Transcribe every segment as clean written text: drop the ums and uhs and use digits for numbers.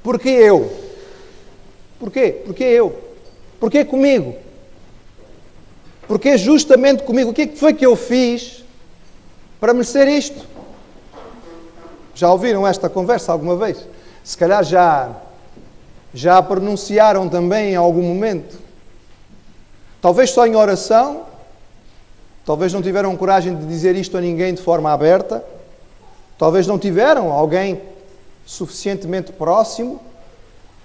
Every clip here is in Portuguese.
Porquê eu? Porquê? Porquê eu? Porquê comigo? Porquê justamente comigo? O que é que foi que eu fiz para merecer isto? Já ouviram esta conversa alguma vez? Se calhar já a pronunciaram também em algum momento. Talvez só em oração, talvez não tiveram coragem de dizer isto a ninguém de forma aberta, talvez não tiveram alguém suficientemente próximo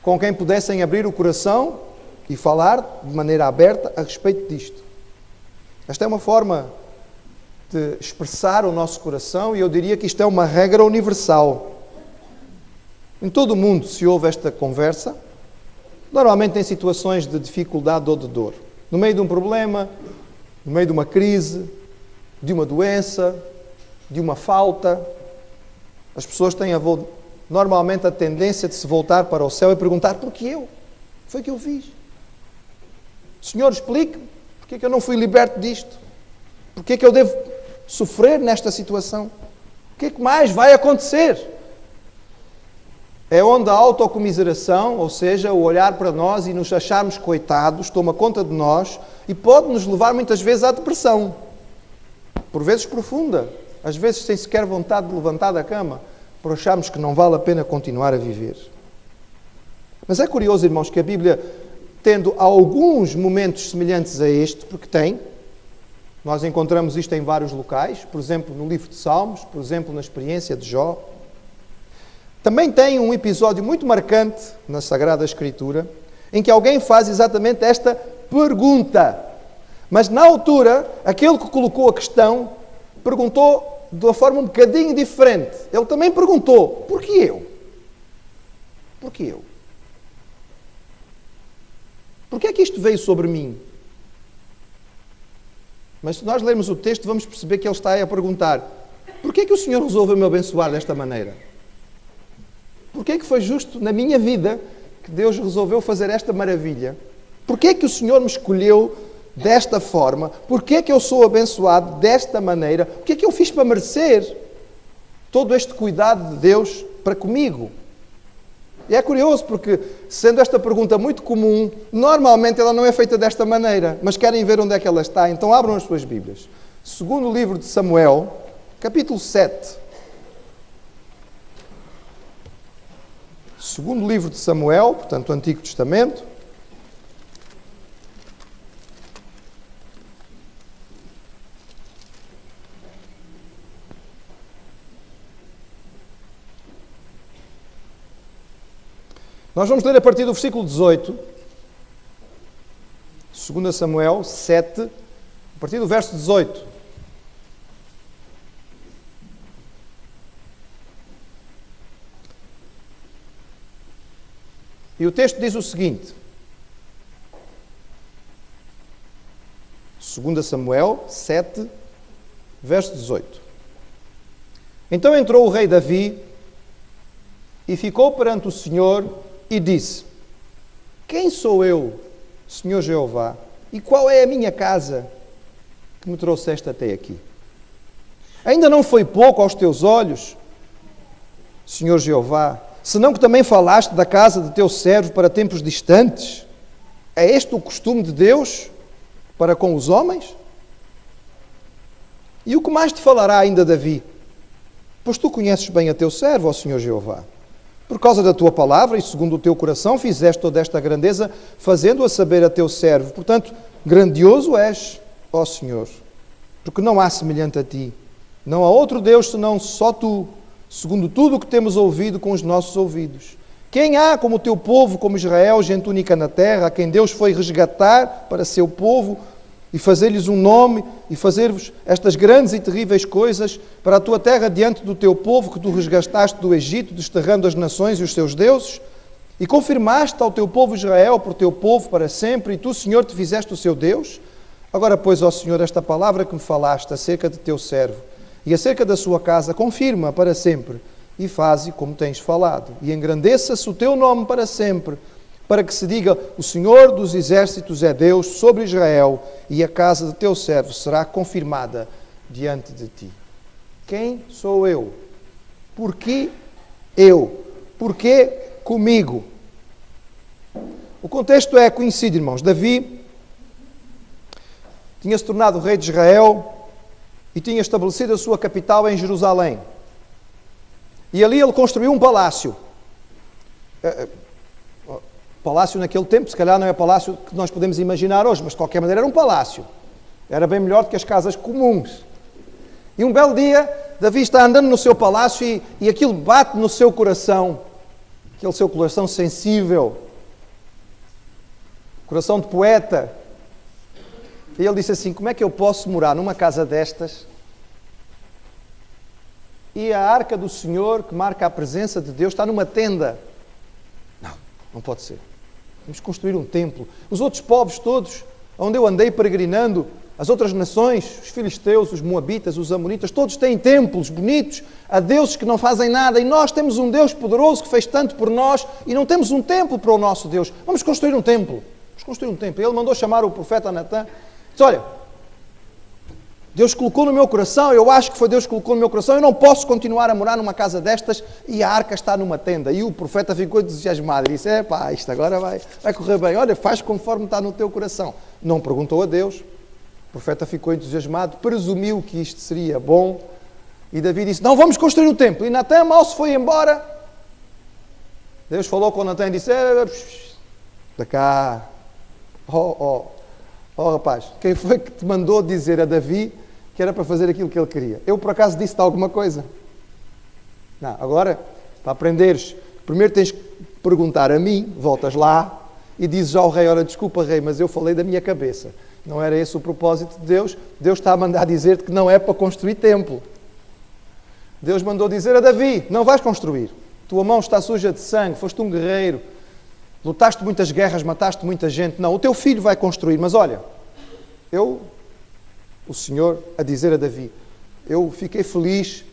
com quem pudessem abrir o coração e falar de maneira aberta a respeito disto. Esta é uma forma de expressar o nosso coração e eu diria que isto é uma regra universal. Em todo o mundo se ouve esta conversa, normalmente em situações de dificuldade ou de dor. No meio de um problema, no meio de uma crise, de uma doença, de uma falta, as pessoas têm normalmente a tendência de se voltar para o céu e perguntar: porquê eu? Foi o que eu fiz? Senhor, explique-me, porquê é que eu não fui liberto disto? Porquê é que eu devo sofrer nesta situação? O que é que mais vai acontecer? É onde a autocomiseração, ou seja, o olhar para nós e nos acharmos coitados, toma conta de nós e pode nos levar muitas vezes à depressão. Por vezes profunda, às vezes sem sequer vontade de levantar da cama, por acharmos que não vale a pena continuar a viver. Mas é curioso, irmãos, que a Bíblia, tendo alguns momentos semelhantes a este, porque tem, nós encontramos isto em vários locais, por exemplo, no livro de Salmos, por exemplo, na experiência de Jó. Também tem um episódio muito marcante na Sagrada Escritura, em que alguém faz exatamente esta pergunta. Mas na altura, aquele que colocou a questão perguntou de uma forma um bocadinho diferente. Ele também perguntou: porquê eu? Porquê eu? Porquê é que isto veio sobre mim? Mas se nós lermos o texto, vamos perceber que ele está aí a perguntar: porquê é que o Senhor resolveu me abençoar desta maneira? Porquê é que foi justo na minha vida que Deus resolveu fazer esta maravilha? Porquê é que o Senhor me escolheu desta forma? Porquê é que eu sou abençoado desta maneira? O que é que eu fiz para merecer todo este cuidado de Deus para comigo? E é curioso porque, sendo esta pergunta muito comum, normalmente ela não é feita desta maneira. Mas querem ver onde é que ela está? Então abram as suas Bíblias. Segundo livro de Samuel, capítulo 7. Segundo livro de Samuel, portanto, o Antigo Testamento. Nós vamos ler a partir do versículo 18, 2 Samuel 7, a partir do verso 18. E o texto diz o seguinte, 2 Samuel 7, verso 18. Então entrou o rei Davi e ficou perante o Senhor e disse: quem sou eu, Senhor Jeová, e qual é a minha casa que me trouxeste até aqui? Ainda não foi pouco aos teus olhos, Senhor Jeová, senão que também falaste da casa de teu servo para tempos distantes? É este o costume de Deus para com os homens? E o que mais te falará ainda Davi? Pois tu conheces bem a teu servo, ó Senhor Jeová. Por causa da tua palavra e segundo o teu coração fizeste toda esta grandeza, fazendo-a saber a teu servo. Portanto, grandioso és, ó Senhor, porque não há semelhante a ti. Não há outro Deus senão só tu, segundo tudo o que temos ouvido com os nossos ouvidos. Quem há como o teu povo, como Israel, gente única na terra, a quem Deus foi resgatar para seu povo e fazer-lhes um nome e fazer-vos estas grandes e terríveis coisas para a tua terra diante do teu povo que tu resgataste do Egito, desterrando as nações e os seus deuses? E confirmaste ao teu povo Israel por teu povo para sempre, e tu, Senhor, te fizeste o seu Deus? Agora, pois, ó Senhor, esta palavra que me falaste acerca de teu servo e acerca da sua casa, confirma para sempre, e faze como tens falado. E engrandeça-se o teu nome para sempre, para que se diga: o Senhor dos exércitos é Deus sobre Israel, e a casa de teu servo será confirmada diante de ti. Quem sou eu? Porquê eu? Porquê comigo. O contexto é conhecido, irmãos. Davi tinha se tornado rei de Israel e tinha estabelecido a sua capital em Jerusalém. E ali ele construiu um palácio. Palácio naquele tempo, se calhar não é o palácio que nós podemos imaginar hoje, mas de qualquer maneira era um palácio. Era bem melhor do que as casas comuns. E um belo dia, Davi está andando no seu palácio e aquilo bate no seu coração. Aquele seu coração sensível. Coração de poeta. E ele disse assim, como é que eu posso morar numa casa destas e a arca do Senhor, que marca a presença de Deus, está numa tenda? Não pode ser. Vamos construir um templo. Os outros povos todos, onde eu andei peregrinando, as outras nações, os filisteus, os moabitas, os amonitas, todos têm templos bonitos, a deuses que não fazem nada, e nós temos um Deus poderoso que fez tanto por nós, e não temos um templo para o nosso Deus. Vamos construir um templo. Vamos construir um templo. Ele mandou chamar o profeta Natã. Disse, olha, Deus colocou no meu coração, eu acho que foi Deus que colocou no meu coração, eu não posso continuar a morar numa casa destas e a arca está numa tenda. E o profeta ficou entusiasmado e disse, isto agora vai correr bem, olha, faz conforme está no teu coração. Não perguntou a Deus, o profeta ficou entusiasmado, presumiu que isto seria bom, e Davi disse, não, vamos construir um templo. E Natã mal se foi embora, Deus falou com Natã e disse, da cá, rapaz, quem foi que te mandou dizer a Davi que era para fazer aquilo que ele queria? Eu, por acaso, disse-te alguma coisa? Não, agora, para aprenderes, primeiro tens que perguntar a mim, voltas lá e dizes ao rei, olha, desculpa rei, mas eu falei da minha cabeça. Não era esse o propósito de Deus. Deus está a mandar dizer-te que não é para construir templo. Deus mandou dizer a Davi, não vais construir. Tua mão está suja de sangue, foste um guerreiro. Lutaste muitas guerras, mataste muita gente. Não, o teu filho vai construir. Mas olha, o Senhor, a dizer a Davi, eu fiquei feliz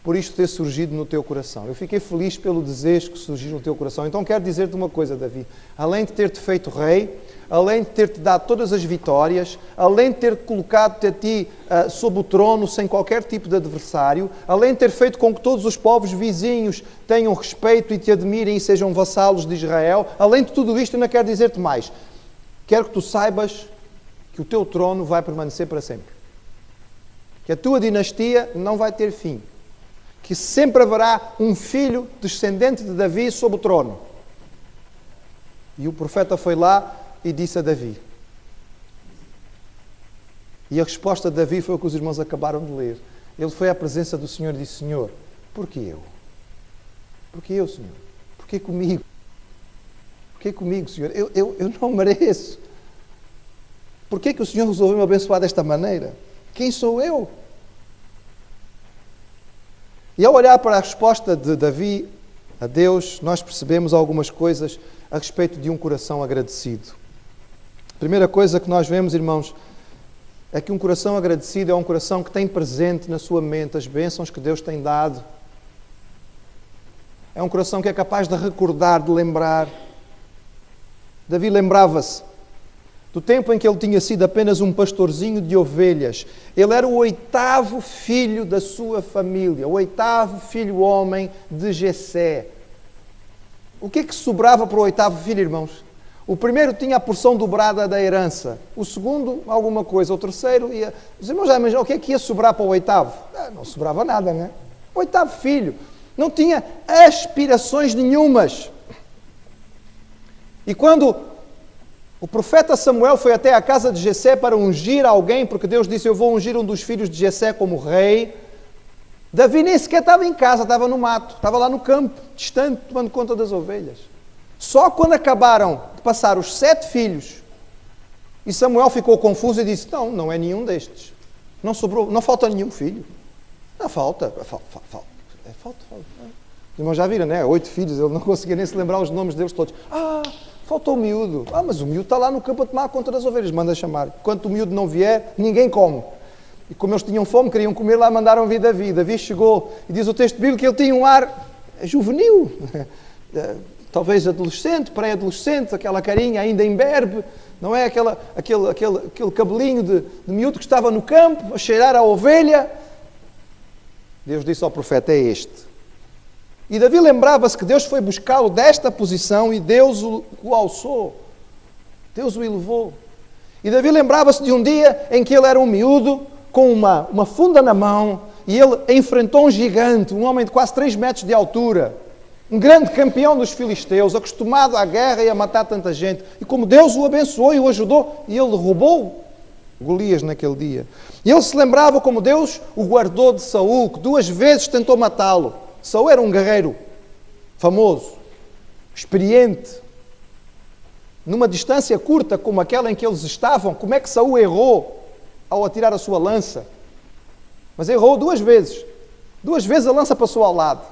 por isto ter surgido no teu coração. Eu fiquei feliz pelo desejo que surgiu no teu coração. Então quero dizer-te uma coisa, Davi. Além de ter-te feito rei, além de ter-te dado todas as vitórias, além de ter colocado-te a ti sob o trono sem qualquer tipo de adversário, além de ter feito com que todos os povos vizinhos tenham respeito e te admirem e sejam vassalos de Israel, além de tudo isto, ainda quero dizer-te mais. Quero que tu saibas que o teu trono vai permanecer para sempre. Que a tua dinastia não vai ter fim. Que sempre haverá um filho descendente de Davi sob o trono. E o profeta foi lá e disse a Davi. E a resposta de Davi foi o que os irmãos acabaram de ler. Ele foi à presença do Senhor e disse, Senhor, porquê eu? Porquê eu, Senhor? Porquê comigo? Porquê comigo, Senhor? Eu não mereço. Porquê que o Senhor resolveu me abençoar desta maneira? Quem sou eu? E ao olhar para a resposta de Davi a Deus, nós percebemos algumas coisas a respeito de um coração agradecido. A primeira coisa que nós vemos, irmãos, é que um coração agradecido é um coração que tem presente na sua mente as bênçãos que Deus tem dado. É um coração que é capaz de recordar, de lembrar. Davi lembrava-se do tempo em que ele tinha sido apenas um pastorzinho de ovelhas. Ele era o 8º filho da sua família, o 8º filho homem de Jessé. O que é que sobrava para o 8º filho, irmãos? O primeiro tinha a porção dobrada da herança. O segundo, alguma coisa. O terceiro ia... Os irmãos já imaginam o que é que ia sobrar para o 8º? Não sobrava nada, não é? O 8º filho não tinha aspirações nenhumas. E quando o profeta Samuel foi até a casa de Jessé para ungir alguém, porque Deus disse, eu vou ungir um dos filhos de Jessé como rei, Davi nem sequer estava em casa, estava no mato, estava lá no campo, distante, tomando conta das ovelhas. Só quando acabaram de passar os 7 filhos, e Samuel ficou confuso e disse, não é nenhum destes. Não sobrou, não falta nenhum filho. Não, falta. Os irmãos já viram, né? 8 filhos, ele não conseguia nem se lembrar os nomes deles todos. Faltou o miúdo. Mas o miúdo está lá no campo a tomar conta das ovelhas. Manda chamar. Enquanto o miúdo não vier, ninguém come. E como eles tinham fome, queriam comer, lá mandaram vir Davi. Davi chegou e diz o texto bíblico que ele tinha um ar juvenil. Talvez adolescente, pré-adolescente, aquela carinha ainda imberbe. Não é aquele cabelinho de miúdo que estava no campo a cheirar a ovelha. Deus disse ao profeta, é este. E Davi lembrava-se que Deus foi buscá-lo desta posição e Deus o alçou. Deus o elevou. E Davi lembrava-se de um dia em que ele era um miúdo, com uma funda na mão, e ele enfrentou um gigante, um homem de quase 3 metros de altura, um grande campeão dos filisteus, acostumado à guerra e a matar tanta gente. E como Deus o abençoou e o ajudou, e ele derrubou Golias naquele dia. E ele se lembrava como Deus o guardou de Saul, que 2 vezes tentou matá-lo. Saul era um guerreiro famoso, experiente. Numa distância curta como aquela em que eles estavam, como é que Saul errou ao atirar a sua lança? Mas errou 2 vezes. 2 vezes a lança passou ao lado.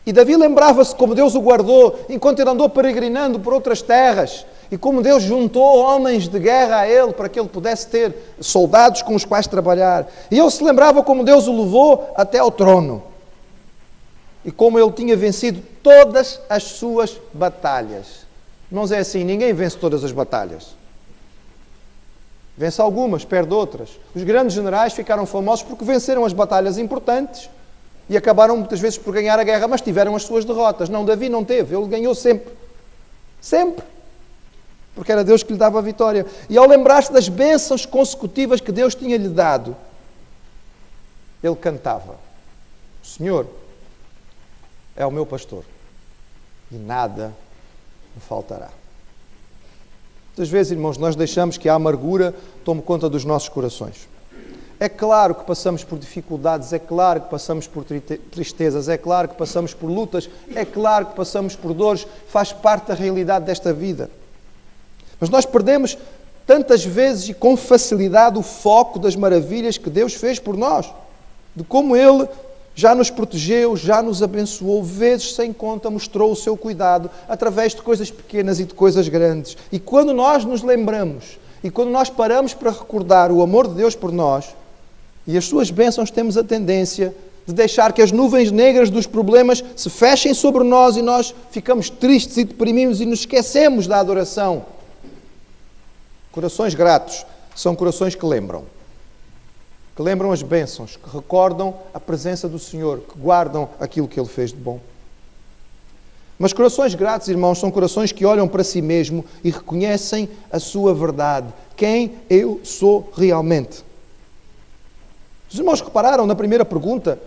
E Davi lembrava-se como Deus o guardou enquanto ele andou peregrinando por outras terras e como Deus juntou homens de guerra a ele para que ele pudesse ter soldados com os quais trabalhar. E ele se lembrava como Deus o levou até ao trono e como ele tinha vencido todas as suas batalhas. Irmãos, é assim, ninguém vence todas as batalhas. Vence algumas, perde outras. Os grandes generais ficaram famosos porque venceram as batalhas importantes e acabaram muitas vezes por ganhar a guerra, mas tiveram as suas derrotas. Não, Davi não teve, ele ganhou sempre. Sempre. Porque era Deus que lhe dava a vitória. E ao lembrar-se das bênçãos consecutivas que Deus tinha-lhe dado, ele cantava: o Senhor é o meu pastor e nada me faltará. Muitas vezes, irmãos, nós deixamos que a amargura tome conta dos nossos corações. É claro que passamos por dificuldades, é claro que passamos por tristezas, é claro que passamos por lutas, é claro que passamos por dores, faz parte da realidade desta vida. Mas nós perdemos tantas vezes e com facilidade o foco das maravilhas que Deus fez por nós, de como Ele já nos protegeu, já nos abençoou, vezes sem conta mostrou o seu cuidado, através de coisas pequenas e de coisas grandes. E quando nós nos lembramos, e quando nós paramos para recordar o amor de Deus por nós, e as suas bênçãos, temos a tendência de deixar que as nuvens negras dos problemas se fechem sobre nós e nós ficamos tristes e deprimimos e nos esquecemos da adoração. Corações gratos são corações que lembram as bênçãos, que recordam a presença do Senhor, que guardam aquilo que Ele fez de bom. Mas corações gratos, irmãos, são corações que olham para si mesmo e reconhecem a sua verdade, quem eu sou realmente. Os irmãos repararam na primeira pergunta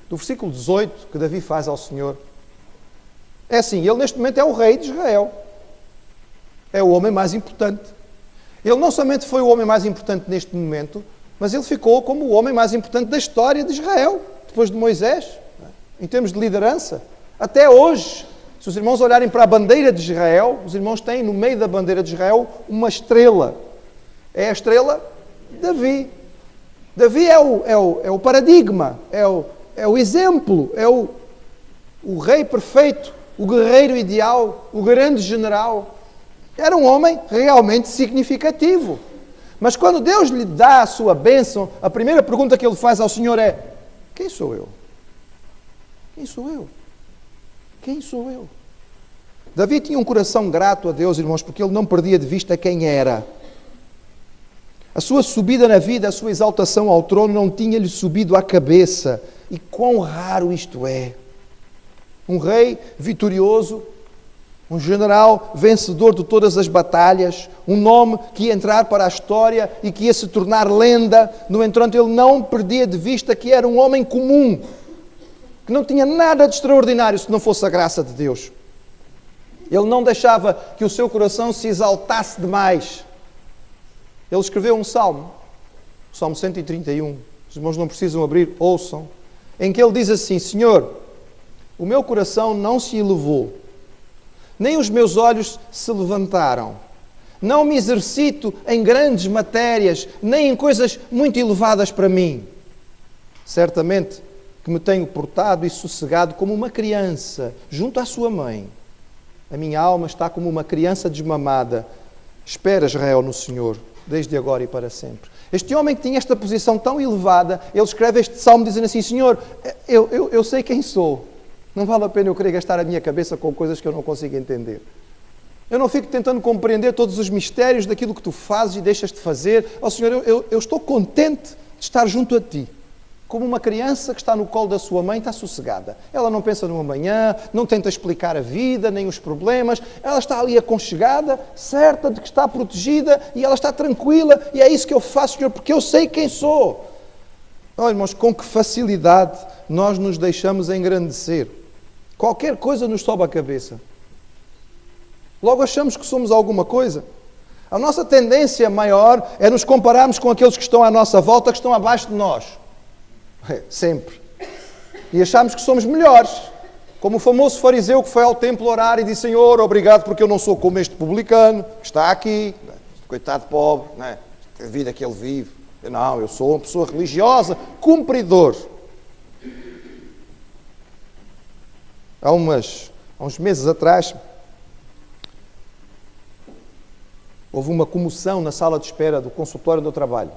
do versículo 18 que Davi faz ao Senhor? É assim, ele neste momento é o rei de Israel. É o homem mais importante. Ele não somente foi o homem mais importante neste momento, mas ele ficou como o homem mais importante da história de Israel, depois de Moisés, em termos de liderança. Até hoje, se os irmãos olharem para a bandeira de Israel, os irmãos têm no meio da bandeira de Israel uma estrela. É a estrela de Davi. Davi é o paradigma, é o exemplo, é o rei perfeito, o guerreiro ideal, o grande general. Era um homem realmente significativo. Mas quando Deus lhe dá a sua bênção, a primeira pergunta que ele faz ao Senhor é: quem sou eu? Quem sou eu? Quem sou eu? Davi tinha um coração grato a Deus, irmãos, porque ele não perdia de vista quem era. A sua subida na vida, a sua exaltação ao trono não tinha-lhe subido à cabeça. E quão raro isto é! Um rei vitorioso, um general vencedor de todas as batalhas, um nome que ia entrar para a história e que ia se tornar lenda. No entanto, ele não perdia de vista que era um homem comum, que não tinha nada de extraordinário se não fosse a graça de Deus. Ele não deixava que o seu coração se exaltasse demais. Ele escreveu um salmo, o Salmo 131. Os irmãos não precisam abrir, ouçam. Em que ele diz assim: Senhor, o meu coração não se elevou, nem os meus olhos se levantaram. Não me exercito em grandes matérias, nem em coisas muito elevadas para mim. Certamente que me tenho portado e sossegado como uma criança junto à sua mãe. A minha alma está como uma criança desmamada. Espera, Israel, no Senhor, desde agora e para sempre. Este homem que tinha esta posição tão elevada, ele escreve este salmo dizendo assim: Senhor, eu sei quem sou. Não vale a pena eu querer gastar a minha cabeça com coisas que eu não consigo entender. Eu não fico tentando compreender todos os mistérios daquilo que tu fazes e deixas de fazer. Ó Senhor, eu estou contente de estar junto a ti, como uma criança que está no colo da sua mãe, está sossegada. Ela não pensa no amanhã, não tenta explicar a vida, nem os problemas. Ela está ali aconchegada, certa de que está protegida e ela está tranquila. E é isso que eu faço, Senhor, porque eu sei quem sou. Olha, irmãos, com que facilidade nós nos deixamos engrandecer. Qualquer coisa nos sobe a cabeça. Logo achamos que somos alguma coisa. A nossa tendência maior é nos compararmos com aqueles que estão à nossa volta, que estão abaixo de nós. Sempre. E achamos que somos melhores. Como o famoso fariseu que foi ao templo orar e disse: Senhor, obrigado porque eu não sou como este publicano que está aqui, coitado pobre, a vida que ele vive. Não, eu sou uma pessoa religiosa, cumpridor. Há uns meses atrás, houve uma comoção na sala de espera do consultório onde eu trabalho.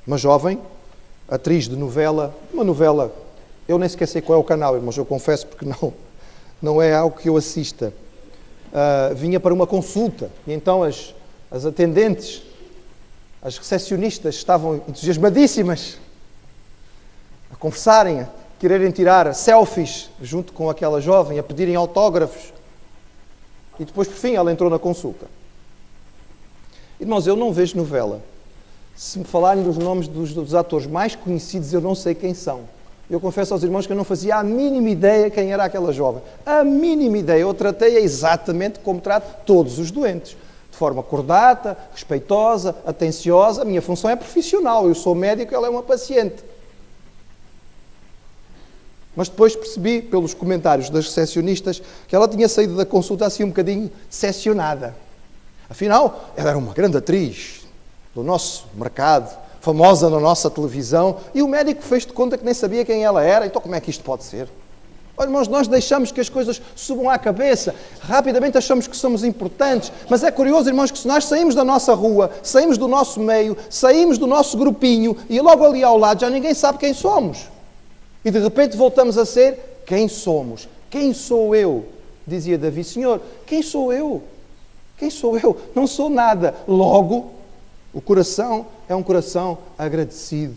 Uma jovem, atriz de novela, eu nem sequer sei qual é o canal, mas eu confesso porque não é algo que eu assista. Vinha para uma consulta e então as atendentes, as recepcionistas estavam entusiasmadíssimas a conversarem, a quererem tirar selfies junto com aquela jovem, a pedirem autógrafos. E depois, por fim, ela entrou na consulta. Irmãos, eu não vejo novela. Se me falarem dos nomes dos atores mais conhecidos, eu não sei quem são. Eu confesso aos irmãos que eu não fazia a mínima ideia quem era aquela jovem. A mínima ideia. Eu tratei-a exatamente como trato todos os doentes. De forma cordata, respeitosa, atenciosa. A minha função é profissional. Eu sou médico, ela é uma paciente. Mas depois percebi, pelos comentários das recepcionistas, que ela tinha saído da consulta assim um bocadinho decepcionada. Afinal, ela era uma grande atriz do nosso mercado, famosa na nossa televisão, e o médico fez de conta que nem sabia quem ela era. Então como é que isto pode ser? Olha, irmãos, nós deixamos que as coisas subam à cabeça, rapidamente achamos que somos importantes, mas é curioso, irmãos, que se nós saímos da nossa rua, saímos do nosso meio, saímos do nosso grupinho, e logo ali ao lado já ninguém sabe quem somos. E de repente voltamos a ser quem somos. Quem sou eu? Dizia Davi: Senhor, quem sou eu? Quem sou eu? Não sou nada. Logo, o coração é um coração agradecido.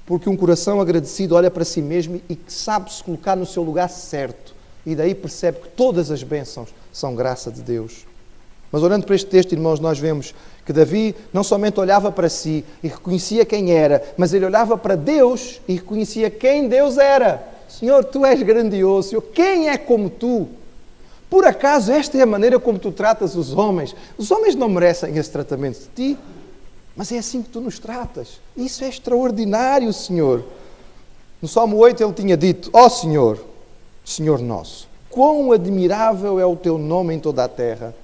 Porque um coração agradecido olha para si mesmo e sabe se colocar no seu lugar certo. E daí percebe que todas as bênçãos são graça de Deus. Mas olhando para este texto, irmãos, nós vemos que Davi não somente olhava para si e reconhecia quem era, mas ele olhava para Deus e reconhecia quem Deus era. Senhor, Tu és grandioso. Senhor, quem é como Tu? Por acaso esta é a maneira como Tu tratas os homens? Os homens não merecem esse tratamento de Ti, mas é assim que Tu nos tratas. Isso é extraordinário, Senhor. No Salmo 8 ele tinha dito: ó Senhor, Senhor nosso, quão admirável é o Teu nome em toda a terra.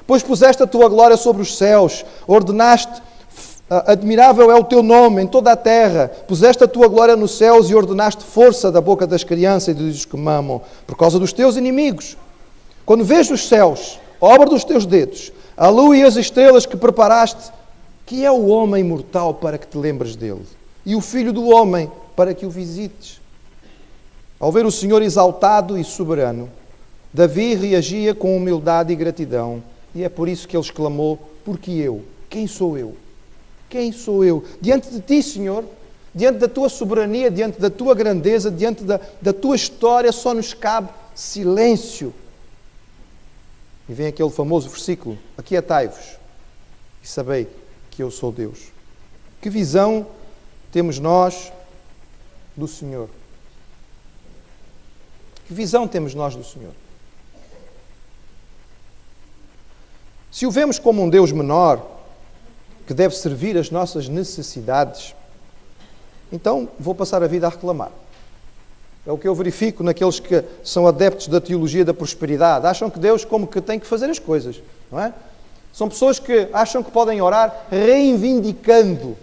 Pois puseste a Tua glória sobre os céus, ordenaste, admirável é o Teu nome em toda a terra, puseste a Tua glória nos céus e ordenaste força da boca das crianças e dos que mamam, por causa dos Teus inimigos. Quando vejo os céus, obra dos Teus dedos, a lua e as estrelas que preparaste, que é o homem mortal para que te lembres dele, e o filho do homem para que o visites. Ao ver o Senhor exaltado e soberano, Davi reagia com humildade e gratidão, e é por isso que ele exclamou: porque eu? Quem sou eu? Quem sou eu? Diante de Ti, Senhor, diante da Tua soberania, diante da Tua grandeza, diante da Tua história, só nos cabe silêncio. E vem aquele famoso versículo: aquietai-vos e sabei que eu sou Deus. Que visão temos nós do Senhor? Que visão temos nós do Senhor? Se o vemos como um Deus menor, que deve servir as nossas necessidades, então vou passar a vida a reclamar. É o que eu verifico naqueles que são adeptos da teologia da prosperidade. Acham que Deus como que tem que fazer as coisas, não é? São pessoas que acham que podem orar reivindicando.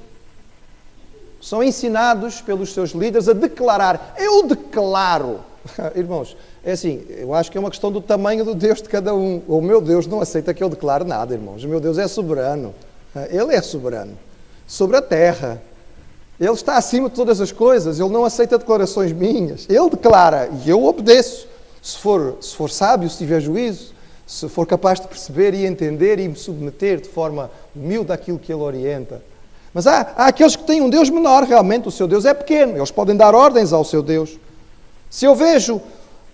São ensinados pelos seus líderes a declarar: eu declaro. Irmãos, é assim, eu acho que é uma questão do tamanho do Deus de cada um. O meu Deus não aceita que eu declare nada, irmãos. O meu Deus é soberano. Ele é soberano sobre a terra. Ele está acima de todas as coisas. Ele não aceita declarações minhas. Ele declara e eu obedeço. Se for sábio, se tiver juízo, se for capaz de perceber e entender e me submeter de forma humilde àquilo que Ele orienta. Mas há aqueles que têm um Deus menor, realmente o seu Deus é pequeno, eles podem dar ordens ao seu Deus. Se eu vejo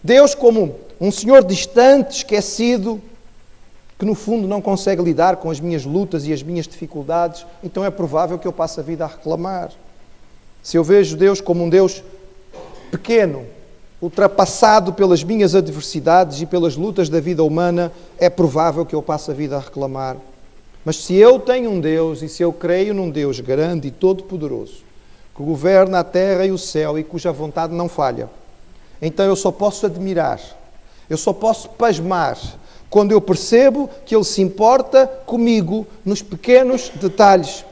Deus como um Senhor distante, esquecido, que no fundo não consegue lidar com as minhas lutas e as minhas dificuldades, então é provável que eu passe a vida a reclamar. Se eu vejo Deus como um Deus pequeno, ultrapassado pelas minhas adversidades e pelas lutas da vida humana, é provável que eu passe a vida a reclamar. Mas se eu tenho um Deus e se eu creio num Deus grande e todo-poderoso, que governa a terra e o céu e cuja vontade não falha, então eu só posso admirar, eu só posso pasmar quando eu percebo que Ele se importa comigo nos pequenos detalhes.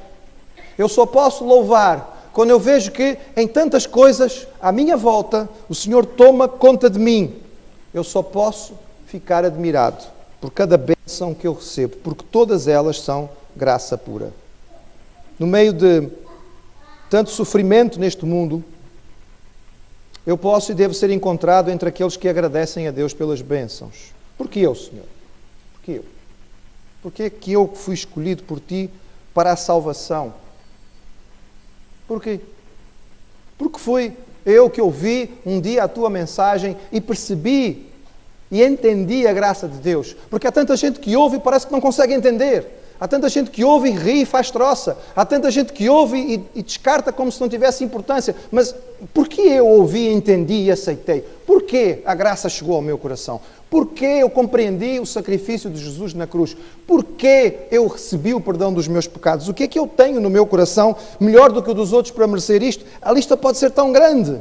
Eu só posso louvar quando eu vejo que em tantas coisas à minha volta o Senhor toma conta de mim. Eu só posso ficar admirado por cada bênção que eu recebo, porque todas elas são graça pura. No meio de tanto sofrimento neste mundo, eu posso e devo ser encontrado entre aqueles que agradecem a Deus pelas bênçãos. Porquê eu, Senhor? Porquê eu? Porquê que eu fui escolhido por Ti para a salvação? Porquê? Porque foi eu que ouvi um dia a Tua mensagem e percebi e entendi a graça de Deus. Porque há tanta gente que ouve e parece que não consegue entender. Há tanta gente que ouve e ri e faz troça. Há tanta gente que ouve e descarta como se não tivesse importância. Mas porquê eu ouvi, entendi e aceitei? Porquê a graça chegou ao meu coração? Porquê eu compreendi o sacrifício de Jesus na cruz? Porquê eu recebi o perdão dos meus pecados? O que é que eu tenho no meu coração melhor do que o dos outros para merecer isto? A lista pode ser tão grande.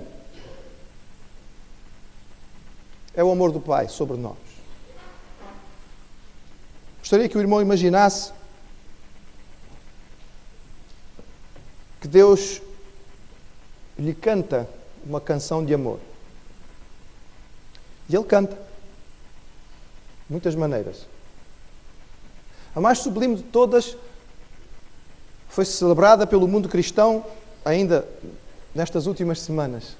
É o amor do Pai sobre nós. Gostaria que o irmão imaginasse que Deus lhe canta uma canção de amor. E Ele canta. De muitas maneiras. A mais sublime de todas foi celebrada pelo mundo cristão ainda nestas últimas semanas.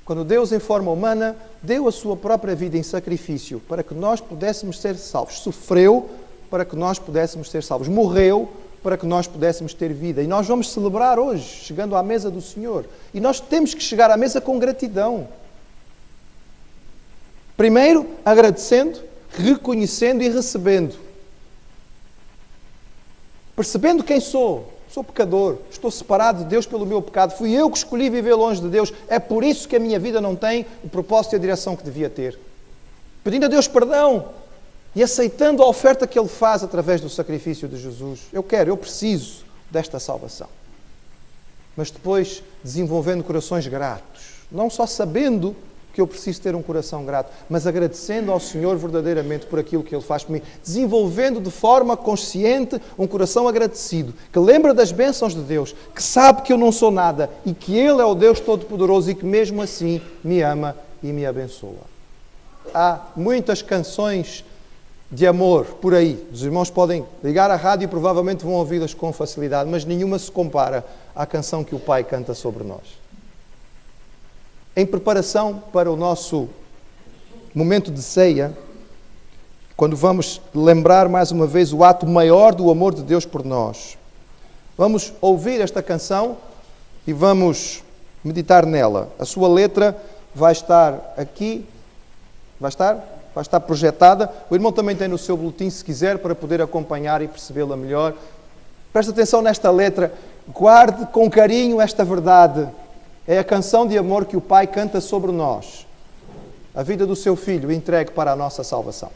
Quando Deus, em forma humana, deu a sua própria vida em sacrifício para que nós pudéssemos ser salvos. Sofreu para que nós pudéssemos ser salvos. Morreu para que nós pudéssemos ter vida. E nós vamos celebrar hoje, chegando à mesa do Senhor. E nós temos que chegar à mesa com gratidão. Primeiro, agradecendo, reconhecendo e recebendo. Percebendo quem sou. Sou pecador, estou separado de Deus pelo meu pecado, fui eu que escolhi viver longe de Deus, é por isso que a minha vida não tem o propósito e a direção que devia ter. Pedindo a Deus perdão e aceitando a oferta que Ele faz através do sacrifício de Jesus. Eu preciso desta salvação. Mas depois desenvolvendo corações gratos, não só sabendo que eu preciso ter um coração grato, mas agradecendo ao Senhor verdadeiramente por aquilo que Ele faz por mim, desenvolvendo de forma consciente um coração agradecido, que lembra das bênçãos de Deus, que sabe que eu não sou nada e que Ele é o Deus Todo-Poderoso e que mesmo assim me ama e me abençoa. Há muitas canções de amor por aí. Os irmãos podem ligar à rádio e provavelmente vão ouvi-las com facilidade, mas nenhuma se compara à canção que o Pai canta sobre nós. Em preparação para o nosso momento de ceia, quando vamos lembrar mais uma vez o ato maior do amor de Deus por nós, vamos ouvir esta canção e vamos meditar nela. A sua letra vai estar aqui, vai estar projetada. O irmão também tem no seu boletim, se quiser, para poder acompanhar e percebê-la melhor. Presta atenção nesta letra, guarde com carinho esta verdade. É a canção de amor que o Pai canta sobre nós. A vida do seu Filho entregue para a nossa salvação.